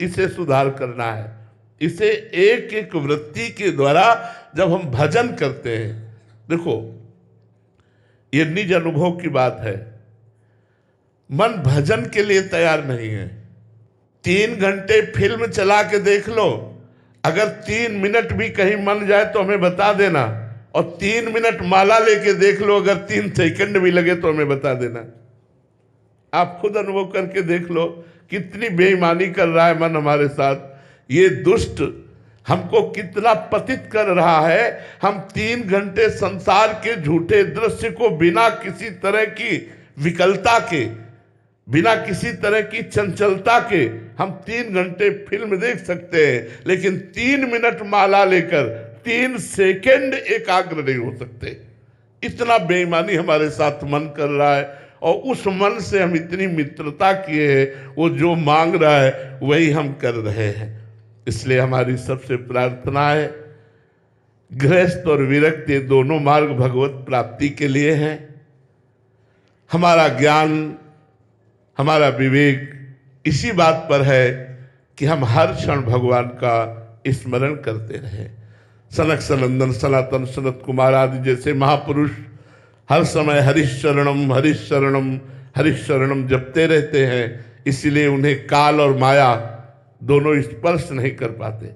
S2: इसे सुधार करना है। इसे एक एक वृत्ति के द्वारा जब हम भजन करते हैं, देखो ये निज अनुभव की बात है, मन भजन के लिए तैयार नहीं है। 3 घंटे फिल्म चला के देख लो, अगर 3 मिनट भी कहीं मन जाए तो हमें बता देना, और 3 मिनट माला लेके देख लो, अगर 3 सेकंड भी लगे तो हमें बता देना। आप खुद अनुभव करके देख लो कितनी बेईमानी कर रहा है मन हमारे साथ। ये दुष्ट हमको कितना पतित कर रहा है। हम 3 घंटे संसार के झूठे दृश्य को बिना किसी तरह की विकलता के, बिना किसी तरह की चंचलता के हम 3 घंटे फिल्म देख सकते हैं, लेकिन 3 मिनट माला लेकर 3 सेकंड एकाग्र नहीं हो सकते। इतना बेईमानी हमारे साथ मन कर रहा है। और उस मन से हम इतनी मित्रता किए हैं, वो जो मांग रहा है वही हम कर रहे हैं। इसलिए हमारी सबसे प्रार्थना है, गृहस्थ और विरक्त ये दोनों मार्ग भगवत प्राप्ति के लिए हैं। हमारा ज्ञान, हमारा विवेक इसी बात पर है कि हम हर क्षण भगवान का स्मरण करते रहे। सनक सनंदन सनातन सनत कुमार आदि जैसे महापुरुष हर समय हरिशरणम हरिशरणम हरिशरणम जपते रहते हैं, इसलिए उन्हें काल और माया दोनों स्पर्श नहीं कर पाते।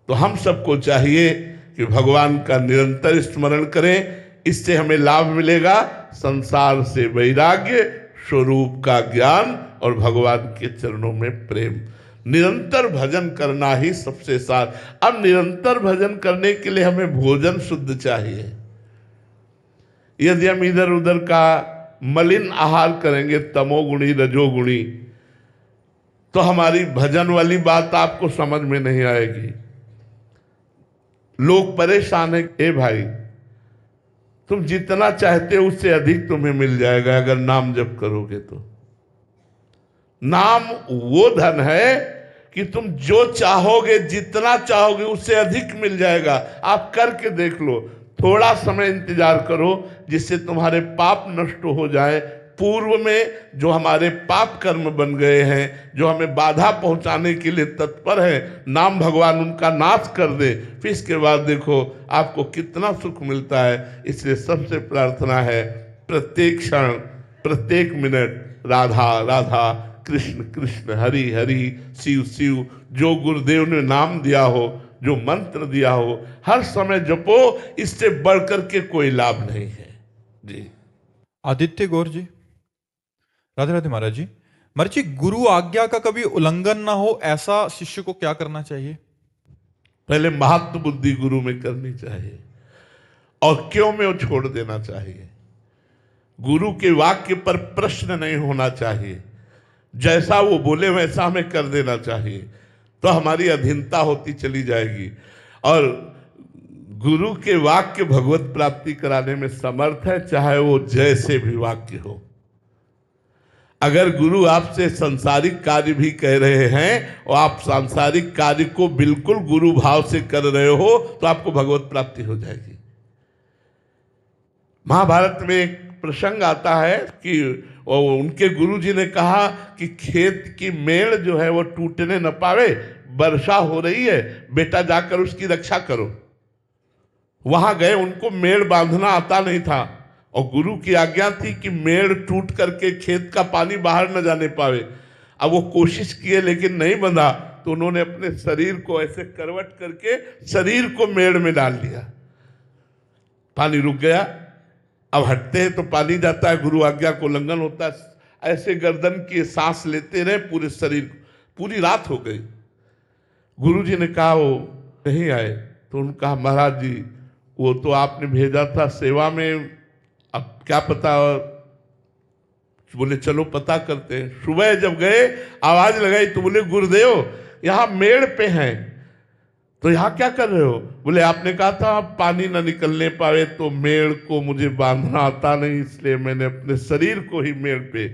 S2: तो हम सबको चाहिए कि भगवान का निरंतर स्मरण करें, इससे हमें लाभ मिलेगा, संसार से वैराग्य, स्वरूप का ज्ञान और भगवान के चरणों में प्रेम। निरंतर भजन करना ही सबसे सार। अब निरंतर भजन करने के लिए हमें भोजन शुद्ध चाहिए। यदि हम इधर उधर का मलिन आहार करेंगे, तमोगुणी रजोगुणी, तो हमारी भजन वाली बात आपको समझ में नहीं आएगी। लोग परेशान है, ए भाई तुम जितना चाहते हो उससे अधिक तुम्हें मिल जाएगा अगर नाम जप करोगे तो। नाम वो धन है कि तुम जो चाहोगे, जितना चाहोगे उससे अधिक मिल जाएगा। आप करके देख लो, थोड़ा समय इंतजार करो जिससे तुम्हारे पाप नष्ट हो जाए। पूर्व में जो हमारे पाप कर्म बन गए हैं, जो हमें बाधा पहुंचाने के लिए तत्पर है, नाम भगवान उनका नाश कर दे, फिर इसके बाद देखो आपको कितना सुख मिलता है। इसलिए सबसे प्रार्थना है, प्रत्येक क्षण प्रत्येक मिनट राधा राधा, कृष्ण कृष्ण, हरि हरि, शिव शिव, जो गुरुदेव ने नाम दिया हो, जो मंत्र दिया हो, हर समय जपो। इससे बढ़कर के कोई लाभ नहीं है जी।
S1: आदित्य गौर जी, राधे राधे महाराज जी। महाराज जी, गुरु आज्ञा का कभी उल्लंघन ना हो, ऐसा शिष्य को क्या करना चाहिए?
S2: पहले महात्म बुद्धि गुरु में करनी चाहिए और क्यों में वो छोड़ देना चाहिए। गुरु के वाक्य पर प्रश्न नहीं होना चाहिए, जैसा वो बोले वैसा हमें कर देना चाहिए, तो हमारी अधीनता होती चली जाएगी। और गुरु के वाक्य भगवत प्राप्ति कराने में समर्थ है, चाहे वो जैसे भी वाक्य हो। अगर गुरु आपसे सांसारिक कार्य भी कह रहे हैं और आप सांसारिक कार्य को बिल्कुल गुरु भाव से कर रहे हो, तो आपको भगवत प्राप्ति हो जाएगी। महाभारत में एक प्रसंग आता है कि उनके गुरुजी ने कहा कि खेत की मेड़ जो है वो टूटने न पावे, वर्षा हो रही है, बेटा जाकर उसकी रक्षा करो। वहां गए, उनको मेड़ बांधना आता नहीं था और गुरु की आज्ञा थी कि मेड़ टूट करके खेत का पानी बाहर न जाने पावे। अब वो कोशिश किए लेकिन नहीं बंधा, तो उन्होंने अपने शरीर को ऐसे करवट करके शरीर को मेड़ में डाल दिया, पानी रुक गया। अब हटते हैं तो पानी जाता है, गुरु आज्ञा को उल्लंघन होता है। ऐसे गर्दन की सांस लेते रहे, पूरे शरीर, पूरी रात हो गई। गुरुजी ने कहा वो नहीं आए, तो उन्होंने कहा महाराज जी वो तो आपने भेजा था सेवा में, अब क्या पता। बोले चलो पता करते हैं। सुबह जब गए, आवाज लगाई तो बोले गुरुदेव यहाँ मेड़ पे हैं, तो यहाँ क्या कर रहे हो? बोले आपने कहा था पानी ना निकलने पावे, तो मेड़ को मुझे बांधना आता नहीं, इसलिए मैंने अपने शरीर को ही मेड़ पे।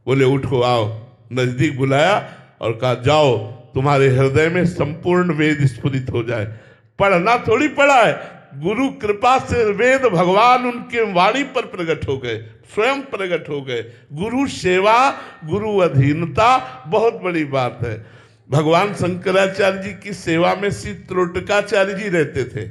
S2: बोले उठो आओ, नजदीक बुलाया और कहा जाओ तुम्हारे हृदय में संपूर्ण वेद स्फुरित हो जाए। पढ़ना थोड़ी पढ़ा है, गुरु कृपा से वेद भगवान उनके वाणी पर प्रकट हो गए, स्वयं प्रकट हो गए। गुरु सेवा, गुरु अधीनता बहुत बड़ी बात है। भगवान शंकराचार्य जी की सेवा में श्री त्रोटकाचार्य जी रहते थे।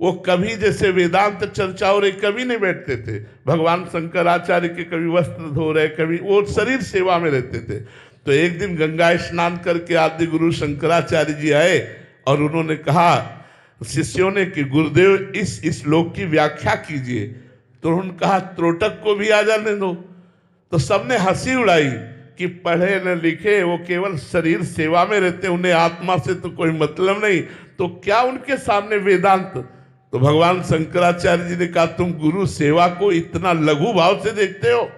S2: वो कभी जैसे वेदांत चर्चा हो रही कभी नहीं बैठते थे। भगवान शंकराचार्य के कभी वस्त्र धो रहे, कभी वो शरीर सेवा में रहते थे। तो एक दिन गंगा स्नान करके आदि गुरु शंकराचार्य जी आए और उन्होंने कहा शिष्यों ने कि गुरुदेव इस श्लोक की व्याख्या कीजिए। तो उन्होंने कहा त्रोटक को भी आ जाने दो। तो सबने हंसी उड़ाई कि पढ़े न लिखे, वो केवल शरीर सेवा में रहते, उन्हें आत्मा से तो कोई मतलब नहीं, तो क्या उनके सामने वेदांत। तो भगवान शंकराचार्य जी ने कहा तुम गुरु सेवा को इतना लघु भाव से देखते हो।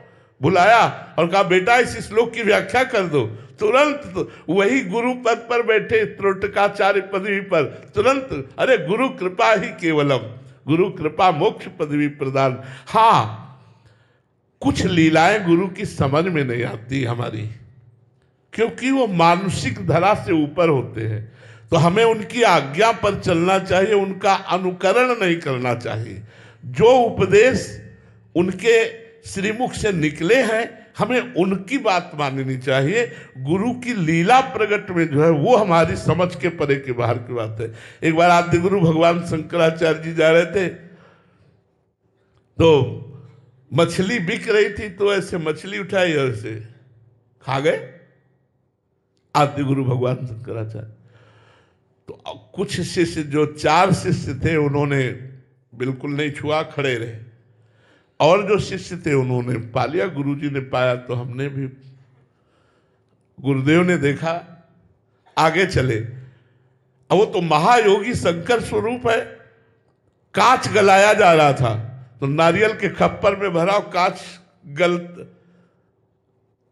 S2: बुलाया और कहा बेटा इस श्लोक की व्याख्या कर दो। तुरंत वही गुरु पद पर बैठे त्रोटकाचार्य पदवी पर तुरंत, अरे गुरु कृपा ही केवलम, गुरु कृपा मोक्ष पदवी प्रदान। हाँ, कुछ लीलाएं गुरु की समझ में नहीं आती हमारी, क्योंकि वो मानसिक धरा से ऊपर होते हैं। तो हमें उनकी आज्ञा पर चलना चाहिए, उनका अनुकरण नहीं करना चाहिए। जो उपदेश उनके श्रीमुख से निकले हैं हमें उनकी बात माननी चाहिए। गुरु की लीला प्रकट में जो है वो हमारी समझ के परे के बाहर की बात है। एक बार आद्य गुरु भगवान शंकराचार्य जी जा रहे थे, तो मछली बिक रही थी, तो ऐसे मछली उठाई और ऐसे खा गए आद्य गुरु भगवान शंकराचार्य। तो कुछ शिष्य, जो 4 शिष्य थे, उन्होंने बिल्कुल नहीं छुआ, खड़े रहे। और जो शिष्य थे उन्होंने पा लिया। गुरुजी ने पाया तो हमने भी, गुरुदेव ने देखा, आगे चले। अब वो तो महायोगी शंकर स्वरूप है। कांच गलाया जा रहा था, तो नारियल के खप्पर में भरा कांच गल।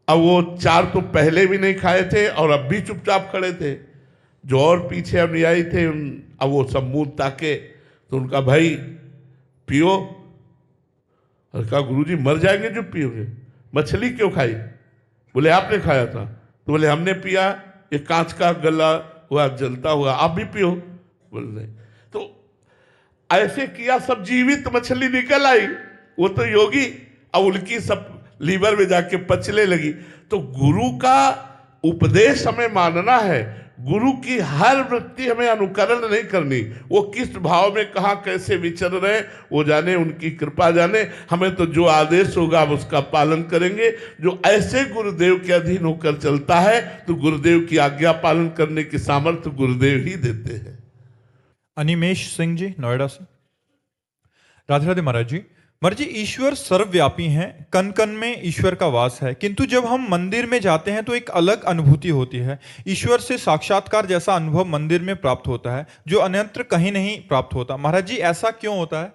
S2: अब वो 4 तो पहले भी नहीं खाए थे और अब भी चुपचाप खड़े थे। जो और पीछे अनुयायी थे अब वो सब मुंह ताके, तो उनका भाई पियो। और कहा गुरुजी मर जाएंगे जो पियोगे, मछली क्यों खाई? बोले आपने खाया था। तो बोले हमने पिया, ये कांच का गला हुआ जलता हुआ, आप भी पियो। बोले तो ऐसे किया, सब जीवित मछली निकल आई। वो तो योगी, अब उनकी सब लीवर में जाके पचने लगी। तो गुरु का उपदेश हमें मानना है, गुरु की हर वृत्ति हमें अनुकरण नहीं करनी। वो किस भाव में कहाँ कैसे विचर रहे वो जाने, उनकी कृपा जाने। हमें तो जो आदेश होगा हम उसका पालन करेंगे। जो ऐसे गुरुदेव के अधीन होकर चलता है तो गुरुदेव की आज्ञा पालन करने की सामर्थ्य गुरुदेव ही देते हैं।
S1: अनिमेश सिंह जी नोएडा से। राधे राधे महाराज जी। महाराज जी, ईश्वर सर्वव्यापी हैं, कण कण में ईश्वर का वास है, किंतु जब हम मंदिर में जाते हैं तो एक अलग अनुभूति होती है। ईश्वर से साक्षात्कार जैसा अनुभव मंदिर में प्राप्त होता है जो अन्यत्र कहीं नहीं प्राप्त होता। महाराज जी, ऐसा क्यों होता है?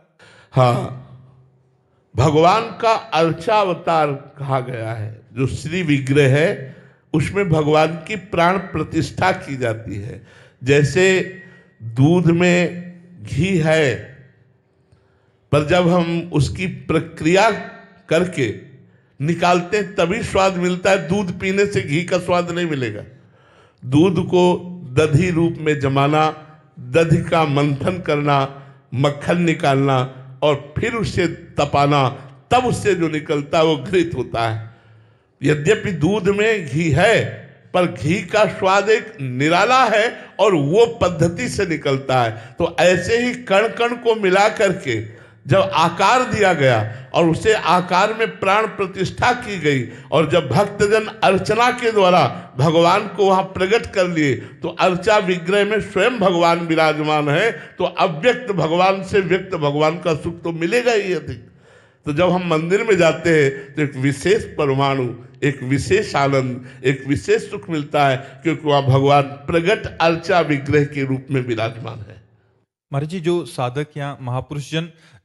S2: हाँ, भगवान का अर्चावतार कहा गया है। जो श्री विग्रह है उसमें भगवान की प्राण प्रतिष्ठा की जाती है। जैसे दूध में घी है, पर जब हम उसकी प्रक्रिया करके निकालते हैं तभी स्वाद मिलता है। दूध पीने से घी का स्वाद नहीं मिलेगा। दूध को दधी रूप में जमाना, दधी का मंथन करना, मक्खन निकालना और फिर उसे तपाना, तब उससे जो निकलता है वो घृत होता है। यद्यपि दूध में घी है, पर घी का स्वाद एक निराला है और वो पद्धति से निकलता है। तो ऐसे ही कण कण को मिला करके जब आकार दिया गया और उसे आकार में प्राण प्रतिष्ठा की गई, और जब भक्तजन अर्चना के द्वारा भगवान को वहां प्रकट कर लिए, तो अर्चा विग्रह में स्वयं भगवान विराजमान है। तो अव्यक्त भगवान से व्यक्त भगवान का सुख तो मिलेगा ही अधिक। तो जब हम मंदिर में जाते हैं तो एक विशेष परमाणु, एक विशेष आनंद, एक विशेष सुख मिलता है, क्योंकि वहाँ भगवान प्रकट अर्चा विग्रह के रूप में विराजमान है।
S1: महाराज जी, जो साधक या महापुरुष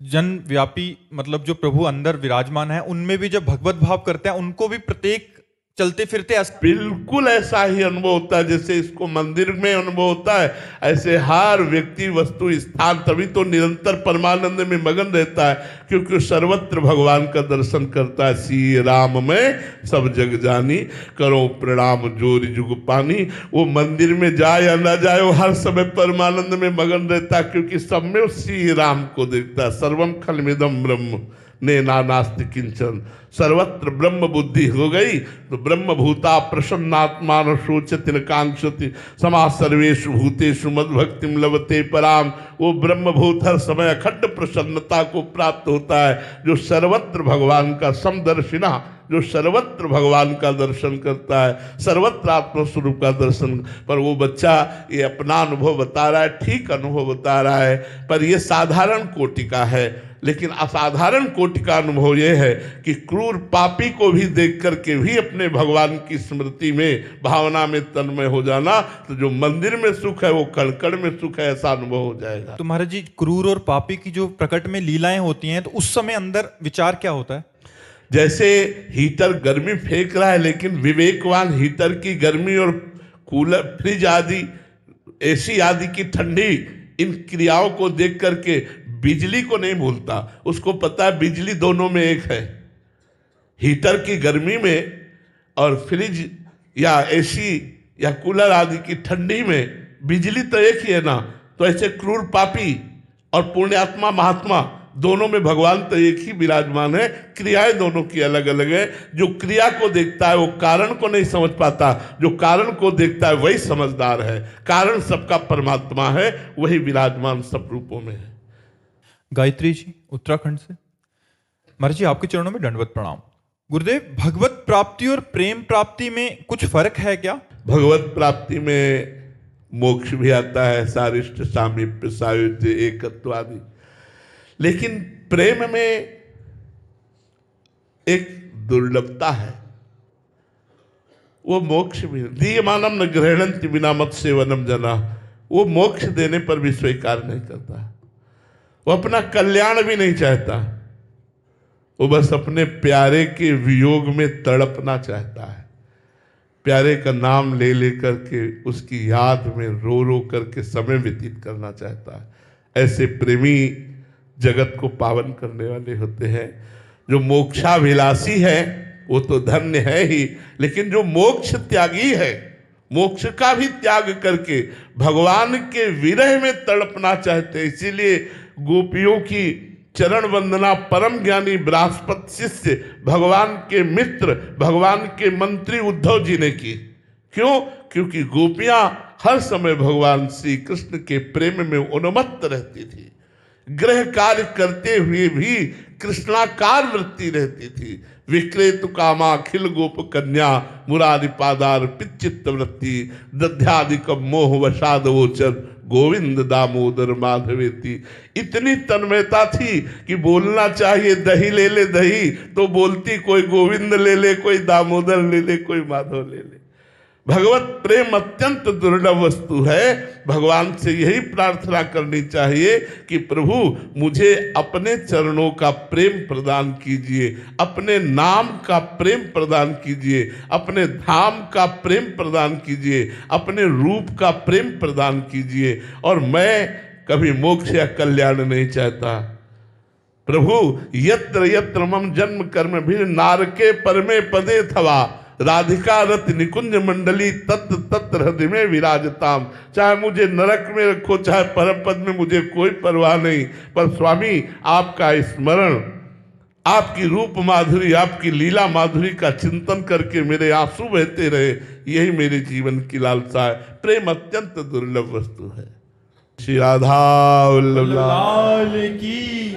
S1: जन व्यापी, मतलब जो प्रभु अंदर विराजमान है, उनमें भी जब भगवत भाव करते हैं उनको भी प्रत्येक चलते फिरते
S2: बिल्कुल ऐसा ही अनुभव होता है जैसे इसको मंदिर में अनुभव होता है। ऐसे हर व्यक्ति, वस्तु, स्थान तभी तो निरंतर परमानंद में मगन रहता है, क्योंकि सर्वत्र भगवान का दर्शन करता है। श्री राम में सब जग जानी, करो प्रणाम जोरी जुग पानी। वो मंदिर में जाए या ना जाए, वो हर समय परमानंद में मगन रहता है, क्योंकि सब में श्री राम को देखता है। सर्वम खलमिदम ब्रह्म ने नास्ति किंचन, सर्वत्र ब्रह्म बुद्धि हो गई तो ब्रह्म भूता प्रसन्नात्मान शोचति न कांक्षति, समा सर्वेषु भूतेषु मद्भक्तिम लभते पराम। वो ब्रह्म भूत हर समय अखंड प्रसन्नता को प्राप्त होता है, जो सर्वत्र भगवान का समदर्शिना, जो सर्वत्र भगवान का दर्शन करता है, सर्वत्र आत्मस्वरूप का दर्शन। पर वो बच्चा ये अपना अनुभव बता रहा है, ठीक अनुभव बता रहा है, पर ये साधारण कोटि का है। लेकिन असाधारण कोटि का अनुभव यह है कि क्रूर पापी को भी देख करके भी अपने भगवान की स्मृति में, भावना में तन्मय हो जाना। तो जो मंदिर में सुख है वो कण कण में सुख है, ऐसा अनुभव हो जाएगा।
S1: तो महाराज जी, क्रूर और पापी की जो प्रकट में लीलाएं होती हैं, तो उस समय अंदर विचार क्या होता है?
S2: जैसे हीटर गर्मी फेंक रहा है, लेकिन विवेकवान हीटर की गर्मी और कूलर, फ्रिज आदि, एसी आदि की ठंडी, इन क्रियाओं को देख करके बिजली को नहीं भूलता। उसको पता है बिजली दोनों में एक है। हीटर की गर्मी में और फ्रिज या एसी या कूलर आदि की ठंडी में बिजली तो एक ही है ना। तो ऐसे क्रूर पापी और पुण्यात्मा महात्मा दोनों में भगवान तो एक ही विराजमान है, क्रियाएं दोनों की अलग अलग है। जो क्रिया को देखता है वो कारण को नहीं समझ पाता, जो कारण को देखता है वही समझदार है। कारण सबका परमात्मा है, वही विराजमान सब रूपों में है।
S1: गायत्री जी उत्तराखंड से। महाराज जी आपके चरणों में दंडवत प्रणाम। गुरुदेव, भगवत प्राप्ति और प्रेम प्राप्ति में कुछ फर्क है क्या?
S2: भगवत प्राप्ति में मोक्ष भी आता है, सारिष्ट सामीप्य सायुज्य एकत्व आदि, लेकिन प्रेम में एक दुर्लभता है। वो मोक्ष भी दीयमानम न गृहणन्ति विना मत सेवनम जना, वो मोक्ष देने पर भी स्वीकार नहीं करता, वो अपना कल्याण भी नहीं चाहता, वो बस अपने प्यारे के वियोग में तड़पना चाहता है। प्यारे का नाम ले लेकर के उसकी याद में रो रो करके समय व्यतीत करना चाहता है। ऐसे प्रेमी जगत को पावन करने वाले होते हैं। जो मोक्षाभिलाषी है वो तो धन्य है ही, लेकिन जो मोक्ष त्यागी है, मोक्ष का भी त्याग करके भगवान के विरह में तड़पना चाहते हैं। इसीलिए गोपियों की चरण वंदना परम ज्ञानी बृहस्पति शिष्य भगवान के मित्र भगवान के मंत्री उद्धव जी ने की। क्यों? क्योंकि गोपियां हर समय भगवान श्री कृष्ण के प्रेम में उन्मत्त रहती थी, गृह कार्य करते हुए भी कृष्णाकार वृत्ति रहती थी। विक्रेतु कामा खिल गोप कन्या मुरारी पादार पिचित्त वृत्ति दध्यादिक मोह वशादवोचर गोविंद दामोदर माधवेती। इतनी तन्मयता थी कि बोलना चाहिए दही ले ले दही, तो बोलती कोई गोविंद ले ले, कोई दामोदर ले ले, कोई माधव ले ले। भगवत प्रेम अत्यंत दुर्लभ वस्तु है। भगवान से यही प्रार्थना करनी चाहिए कि प्रभु मुझे अपने चरणों का प्रेम प्रदान कीजिए, अपने नाम का प्रेम प्रदान कीजिए, अपने धाम का प्रेम प्रदान कीजिए, अपने रूप का प्रेम प्रदान कीजिए। और मैं कभी मोक्ष या कल्याण नहीं चाहता। प्रभु यत्र यत्र मम जन्म कर्म भी नारके परमे पदे थवा राधिका रत निकुंज मंडली तत्र तत्र हृदय में विराजताम। चाहे मुझे नरक में रखो, चाहे परम पद में, मुझे कोई परवाह नहीं, पर स्वामी आपका स्मरण, आपकी रूप माधुरी, आपकी लीला माधुरी का चिंतन करके मेरे आंसू बहते रहे, यही मेरे जीवन की लालसा है। प्रेम अत्यंत दुर्लभ वस्तु है। श्री राधा वल्लभ लाल की।